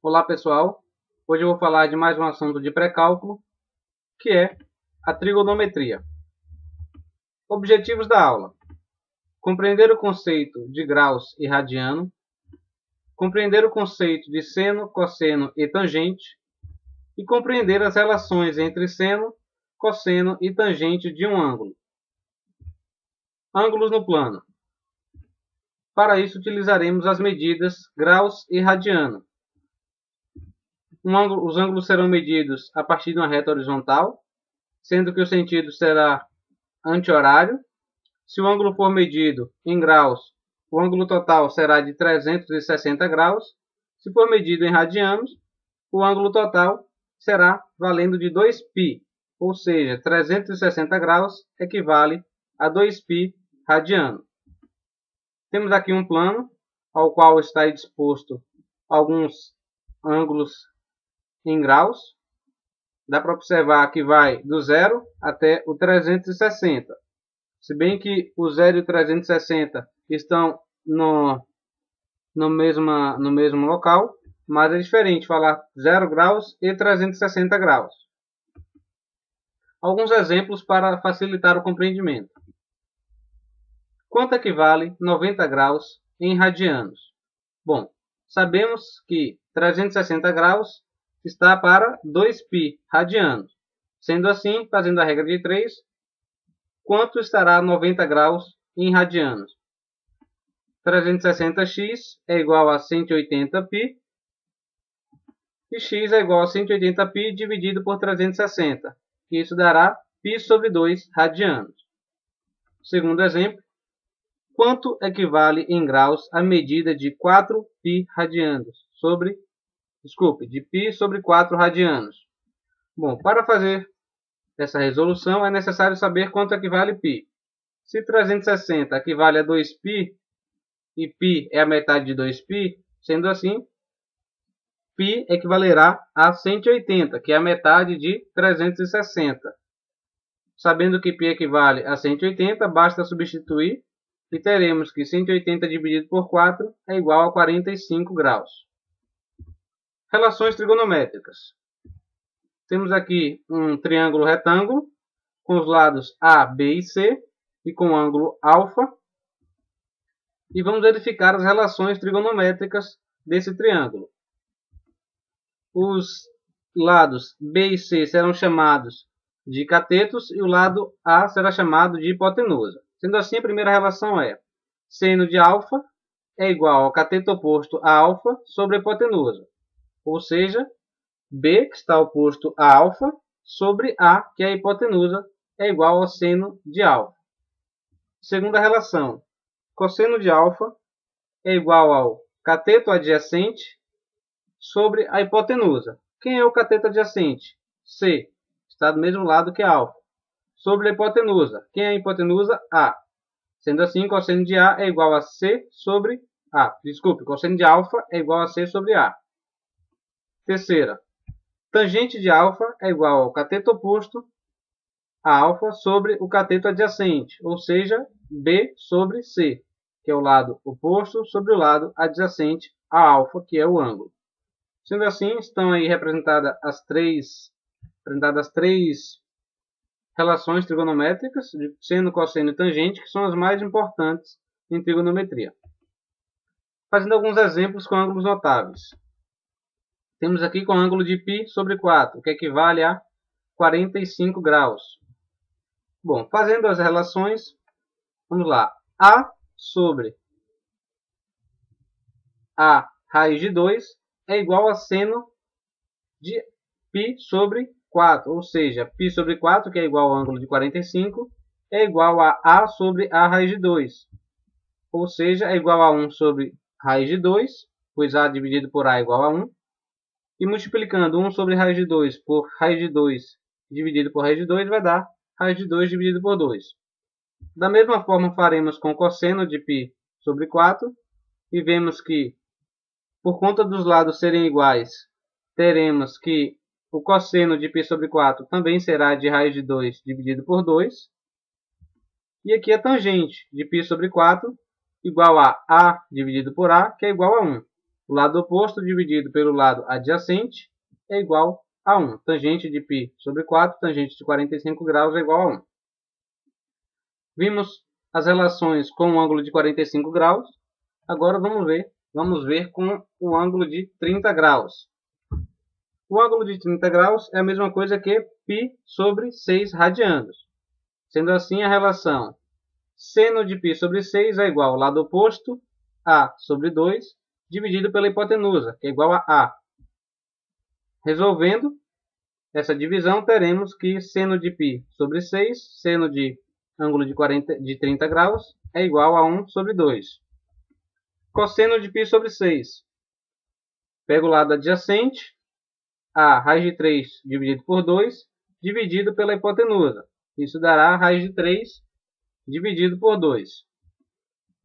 Olá pessoal, hoje eu vou falar de mais um assunto de pré-cálculo, que é a trigonometria. Objetivos da aula: compreender o conceito de graus e radiano, compreender o conceito de seno, cosseno e tangente, e compreender as relações entre seno, cosseno e tangente de um ângulo. Ângulos no plano. Para isso utilizaremos as medidas graus e radiano. Os ângulos serão medidos a partir de uma reta horizontal, sendo que o sentido será anti-horário. Se o ângulo for medido em graus, o ângulo total será de 360 graus. Se for medido em radianos, o ângulo total será valendo de 2π, ou seja, 360 graus equivale a 2π radiano. Temos aqui um plano, ao qual está disposto alguns ângulos em graus. Dá para observar que vai do 0 até o 360. Se bem que o 0 e o 360 estão no mesmo local, mas é diferente falar 0 graus e 360 graus. Alguns exemplos para facilitar o compreendimento. Quanto equivale 90 graus em radianos? Bom, sabemos que 360 graus está para 2π radianos. Sendo assim, fazendo a regra de 3, quanto estará 90 graus em radianos? 360x é igual a 180π, e x é igual a 180π dividido por 360. Isso dará π sobre 2 radianos. Segundo exemplo, quanto equivale em graus a medida de 4π radianos de π sobre 4 radianos? Bom, para fazer essa resolução é necessário saber quanto equivale π. Se 360 equivale a 2π e π é a metade de 2π, sendo assim, π equivalerá a 180, que é a metade de 360. Sabendo que π equivale a 180, basta substituir e teremos que 180 dividido por 4 é igual a 45 graus. Relações trigonométricas. Temos aqui um triângulo retângulo com os lados A, B e C e com ângulo alfa. E vamos verificar as relações trigonométricas desse triângulo. Os lados B e C serão chamados de catetos e o lado A será chamado de hipotenusa. Sendo assim, a primeira relação é seno de alfa é igual ao cateto oposto a alfa sobre a hipotenusa. Ou seja, B, que está oposto a alfa, sobre A, que é a hipotenusa, é igual ao seno de alfa. Segunda relação, cosseno de alfa é igual ao cateto adjacente sobre a hipotenusa. Quem é o cateto adjacente? C, está do mesmo lado que a alfa. Sobre a hipotenusa. Quem é a hipotenusa? A. Sendo assim, cosseno de A é igual a C sobre A. Cosseno de alfa é igual a C sobre A. Terceira, tangente de alfa é igual ao cateto oposto a alfa sobre o cateto adjacente, ou seja, B sobre C, que é o lado oposto sobre o lado adjacente a alfa, que é o ângulo. Sendo assim, estão aí representadas as três relações trigonométricas de seno, cosseno e tangente, que são as mais importantes em trigonometria. Fazendo alguns exemplos com ângulos notáveis. Temos aqui com ângulo de π sobre 4, que equivale a 45 graus. Bom, fazendo as relações, vamos lá. A sobre A raiz de 2 é igual a seno de π sobre 4, ou seja, π sobre 4, que é igual ao ângulo de 45, é igual a A sobre A raiz de 2, ou seja, é igual a 1 sobre raiz de 2, pois A dividido por A é igual a 1, e multiplicando 1 sobre raiz de 2 por raiz de 2 dividido por raiz de 2 vai dar raiz de 2 dividido por 2. Da mesma forma faremos com cosseno de π sobre 4, e vemos que, por conta dos lados serem iguais, teremos que o cosseno de π sobre 4 também será de raiz de 2 dividido por 2. E aqui a tangente de π sobre 4 igual a A dividido por A, que é igual a 1. O lado oposto dividido pelo lado adjacente é igual a 1. Tangente de π sobre 4, tangente de 45 graus é igual a 1. Vimos as relações com o ângulo de 45 graus. Agora vamos ver com o ângulo de 30 graus. O ângulo de 30 graus é a mesma coisa que π sobre 6 radianos. Sendo assim, a relação seno de π sobre 6 é igual ao lado oposto, a sobre 2, dividido pela hipotenusa, que é igual a A. Resolvendo essa divisão, teremos que seno de π sobre 6, seno de ângulo de 30 graus, é igual a 1 sobre 2. Cosseno de π sobre 6. Pego o lado adjacente, a raiz de 3 dividido por 2, dividido pela hipotenusa. Isso dará a raiz de 3 dividido por 2.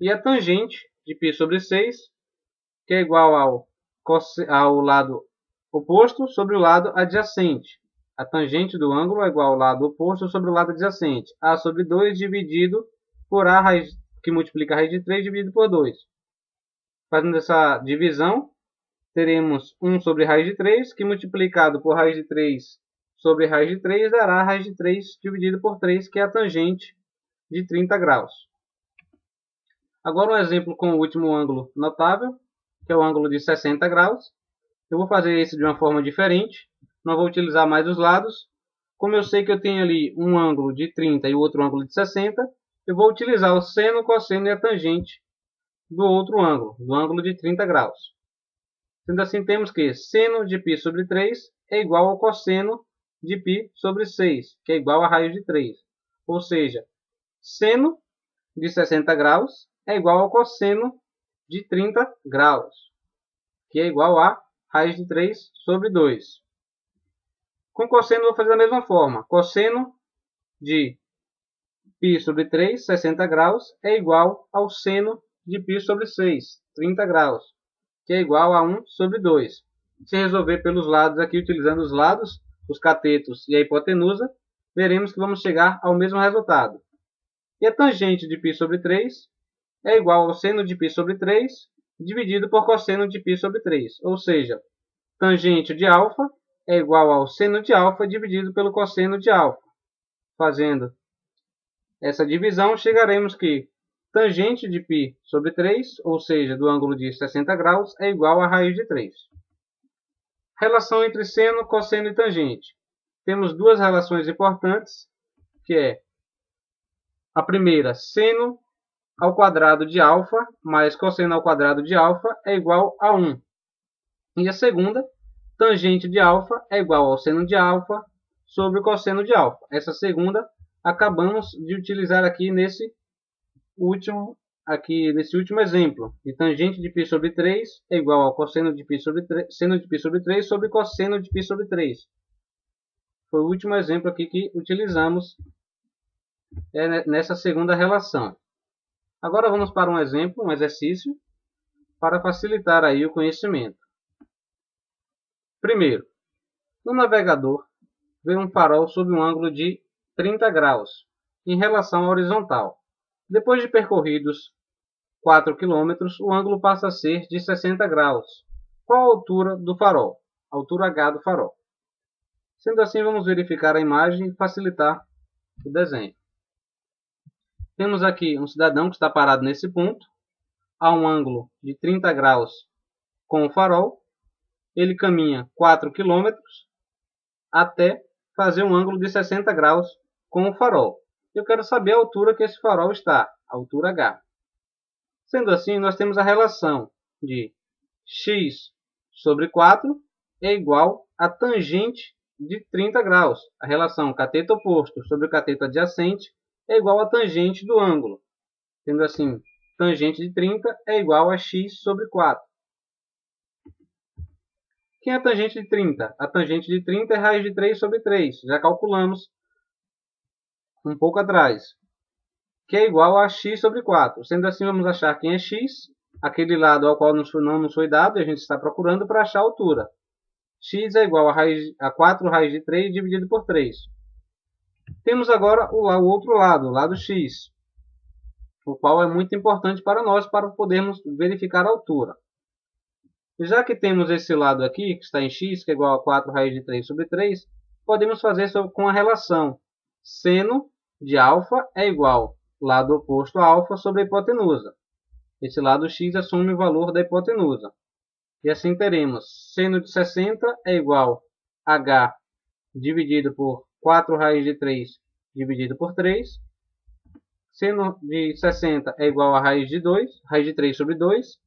E a tangente de π sobre 6, que é igual ao lado oposto sobre o lado adjacente. A tangente do ângulo é igual ao lado oposto sobre o lado adjacente. A sobre 2 dividido por A, que multiplica a raiz de 3 dividido por 2. Fazendo essa divisão, teremos 1 sobre raiz de 3, que multiplicado por raiz de 3 sobre raiz de 3, dará raiz de 3 dividido por 3, que é a tangente de 30 graus. Agora um exemplo com o último ângulo notável, que é o ângulo de 60 graus. Eu vou fazer esse de uma forma diferente. Não vou utilizar mais os lados. Como eu sei que eu tenho ali um ângulo de 30 e o outro ângulo de 60, eu vou utilizar o seno, cosseno e a tangente do outro ângulo, do ângulo de 30 graus. Sendo assim, temos que seno de π sobre 3 é igual ao cosseno de π sobre 6, que é igual a raiz de 3. Ou seja, seno de 60 graus é igual ao cosseno de 30 graus, que é igual a raiz de 3 sobre 2. Com cosseno, vou fazer da mesma forma. Cosseno de π sobre 3, 60 graus, é igual ao seno de π sobre 6, 30 graus, que é igual a 1 sobre 2. Se resolver pelos lados aqui, utilizando os lados, os catetos e a hipotenusa, veremos que vamos chegar ao mesmo resultado. E a tangente de π sobre 3 é igual ao seno de π sobre 3 dividido por cosseno de π sobre 3. Ou seja, tangente de α é igual ao seno de α dividido pelo cosseno de α. Fazendo essa divisão, chegaremos que tangente de π sobre 3, ou seja, do ângulo de 60 graus, é igual a raiz de 3. Relação entre seno, cosseno e tangente. Temos duas relações importantes, que é a primeira, seno ao quadrado de α mais cosseno ao quadrado de α é igual a 1. E a segunda, tangente de α é igual ao seno de α sobre o cosseno de α. Essa segunda acabamos de utilizar aqui nesse último exemplo. E tangente de π sobre 3 é igual ao cosseno de π sobre 3, seno de π sobre 3 sobre cosseno de π sobre 3. Foi o último exemplo aqui que utilizamos nessa segunda relação. Agora vamos para um exemplo, um exercício, para facilitar aí o conhecimento. Primeiro, no navegador, vê um farol sob um ângulo de 30 graus, em relação à horizontal. Depois de percorridos 4 km, o ângulo passa a ser de 60 graus. Qual a altura do farol? A altura H do farol. Sendo assim, vamos verificar a imagem e facilitar o desenho. Temos aqui um cidadão que está parado nesse ponto, a um ângulo de 30 graus com o farol. Ele caminha 4 km até fazer um ângulo de 60 graus com o farol. Eu quero saber a altura que esse farol está, a altura H. Sendo assim, nós temos a relação de x sobre 4 é igual a tangente de 30 graus. A relação cateto oposto sobre cateto adjacente é igual a tangente do ângulo. Sendo assim, tangente de 30 é igual a x sobre 4. Quem é a tangente de 30? A tangente de 30 é raiz de 3 sobre 3. Já calculamos um pouco atrás. Que é igual a x sobre 4. Sendo assim, vamos achar quem é x. Aquele lado ao qual não nos foi dado e a gente está procurando para achar a altura. X é igual a 4 raiz de 3 dividido por 3. Temos agora o outro lado, o lado x, o qual é muito importante para nós para podermos verificar a altura. Já que temos esse lado aqui, que está em x, que é igual a 4 raiz de 3 sobre 3, podemos fazer com a relação seno de alfa é igual lado oposto a alfa sobre a hipotenusa. Esse lado x assume o valor da hipotenusa. E assim teremos seno de 60 é igual a h dividido por 4 raiz de 3 dividido por 3. Seno de 60 é igual a raiz de 3 sobre 2,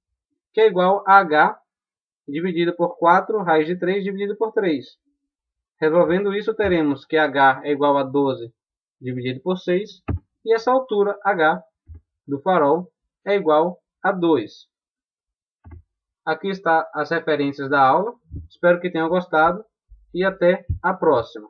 que é igual a h dividido por 4 raiz de 3 dividido por 3. Resolvendo isso, teremos que h é igual a 12 dividido por 6, e essa altura h do farol é igual a 2. Aqui está as referências da aula. Espero que tenham gostado e até a próxima.